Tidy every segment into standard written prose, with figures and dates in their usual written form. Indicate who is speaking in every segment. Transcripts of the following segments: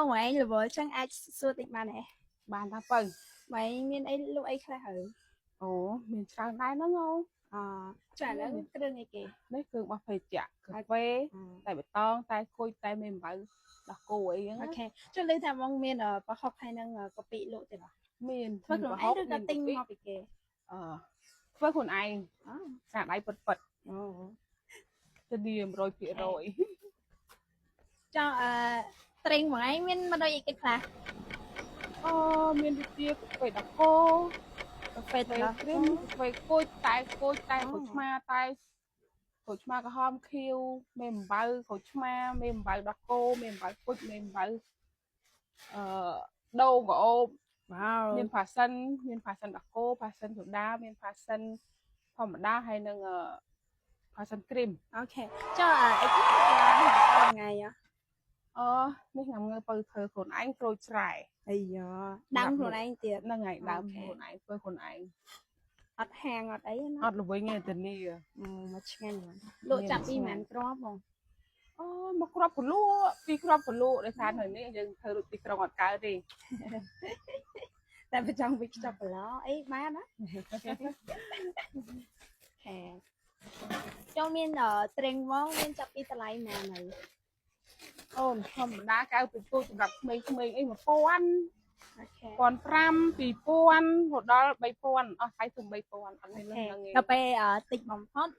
Speaker 1: បងឯងល្វល់ចឹងអាចសួរតិចបានទេ
Speaker 2: បានថាបើ
Speaker 1: បងមានអីលក់អីខ្លះហើយ
Speaker 2: អូមានច្រើនដែរហ្នឹងអូ
Speaker 1: ចាឥឡូវគ្រឿងអីគេ
Speaker 2: នេះគឺរបស់ភេសជ្ជៈកាហ្វេតែបៃតងតែគុយតែមេអំបៅដោះគោអីហ្នឹង
Speaker 1: អូខេចុះលើថាបងមានប្រហុកហើយនឹងកាពិលក់ទេបាទ
Speaker 2: មាន
Speaker 1: ធ្វើខ្លួនឯងឬក៏ទិញមកពីគេ
Speaker 2: ធ្វើខ្លួនឯងស្នាដៃពិតពិត
Speaker 1: អូ
Speaker 2: ទៅនាម 100%
Speaker 1: ចុះត្រេងបងឯងមានមកដូចអីគេខ្លះ
Speaker 2: មានវិជាកាហ្វេដោះគោ
Speaker 1: កាហ្វេ
Speaker 2: កា
Speaker 1: ដោះ
Speaker 2: ហ្វេគ្រីមកាហ្វេគុយតែក្រូចឆ្មាតែក្រូចឆ្មាក្រហមខៀវមេអំបៅក្រូចឆ្មាមេអំបៅដោះគោមេអំបៅគុយមេអំបៅដូងក្អូប
Speaker 1: វ៉ាវ
Speaker 2: មានផាសិនដោះគោផាសិនសូដាមានផាសិនធម្មតាហើយនឹងផាសិនគ្រីម
Speaker 1: អូខេចុះអីគេឡើងថ្ងៃ
Speaker 2: នេះខ្ញុំងើបើធ្វើខ្លួនឯងក្រូចស្រែ
Speaker 1: អាយ៉ាដាំខ្លួនឯងទៀត
Speaker 2: ហ្នឹងហើយដើមខ្លួនឯងធ្វើខ្លួនឯង
Speaker 1: អត់ហាងអត់អីណា
Speaker 2: អត់ល្វីងទេធានា
Speaker 1: មកឆ្ងាញ់លក់ចាប់ពីប៉ុន្មានគ្រាប់បង
Speaker 2: មកគ្រាប់ពលក់ពីរគ្រាប់ពលក់ដោយសារនៅនេះយើងធ្វើដូចទីក្រុងអត់កើតទេ
Speaker 1: តែប្រចង់វិខ្ចប់ប្រឡោអីបានណាហេចុះមានត្រេងហ្មងមានចាប់ពីតម្លៃណានៅ
Speaker 2: អូនធម្មតាកៅពីទូសម្រាប់ក្មេងៗអី1000
Speaker 1: អូខេ
Speaker 2: 1500 2000មកដល់3000អស់ហើយถึง3000អត់មានលឿនហ្នឹងទេ
Speaker 1: ដល់ពេលតិចបំផុត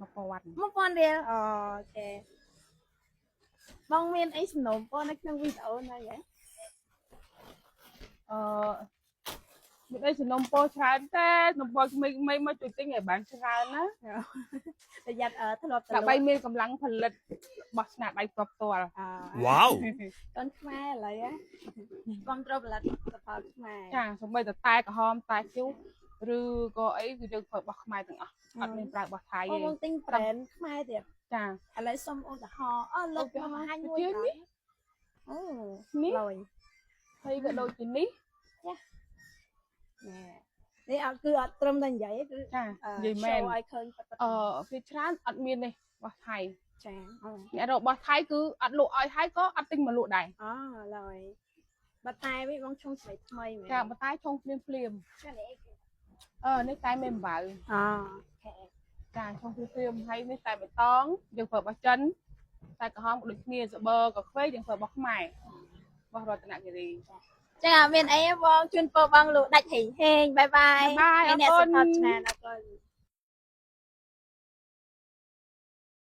Speaker 2: 1000
Speaker 1: រៀលអូខេបងមានអីសំណូមពរនៅក្នុងវីដេអូហ្នឹងហ៎
Speaker 2: មានអីសំណុំពរច្រើនតែសំពរក្មេងៗមកជួយទិញឲ្យបានច្រើនណា
Speaker 1: ប្រយ័ត្នធ្លាប់ទៅ
Speaker 2: ដើម្បីមានកម្លាំងផលិតរបស់ស្នាដៃផ្ទាល់
Speaker 3: វ៉ាវ
Speaker 1: កូនខ្មែរឥឡូវបងត្រូវផលិតផលខ្មែរ
Speaker 2: ចាសូម្បីតែតែក្រហមតែជូរឬក៏អីគឺយើងធ្វើរបស់ខ្មែរទាំងអស់អត់មានប្រើរបស់ថៃទេ
Speaker 1: បងទិញ brand ខ្មែរទៀត
Speaker 2: ចា
Speaker 1: ឥឡូវសុំឧទាហរណ៍លោកមកបង្ហាញមួយនេះអូ
Speaker 2: នេះ
Speaker 1: លយ
Speaker 2: ហើយក៏ដូចជានេះ
Speaker 1: នេះអត់គឺអត់ត្រឹមតែនិយាយគឺ
Speaker 2: ចានិយាយមែន
Speaker 1: ឲ្យឃើញប៉ិត
Speaker 2: វាច្រើនអត់មាននេះរបស់ថៃ
Speaker 1: ចា
Speaker 2: អ្នករករបស់ថៃគឺអត់លក់ឲ្យហើយក៏អត់ទិញមកលក់ដែរ
Speaker 1: ឡយបាតែវិញបងឈុំស្រីថ្មីមែន
Speaker 2: ចាបាតែឆុងភ្លាម
Speaker 1: ចានេះ
Speaker 2: នេះតែមេអំបៅ
Speaker 1: អូខេ
Speaker 2: ចាឆុងភ្លាមហើយនេះតែបៃតងយើងធ្វើរបស់ចិនតែក្រហមក៏ដូចគ្នាសបឺកាហ្វេយើងធ្វើរបស់ខ្មែររបស់រតនគិរី
Speaker 1: ចាមានអីបងជូនពរបងលក់ដាច់ហេងបាយបាយ
Speaker 2: អរគុណ
Speaker 1: អ្នកសុខភាពឆ្ងាញ់អរគុណ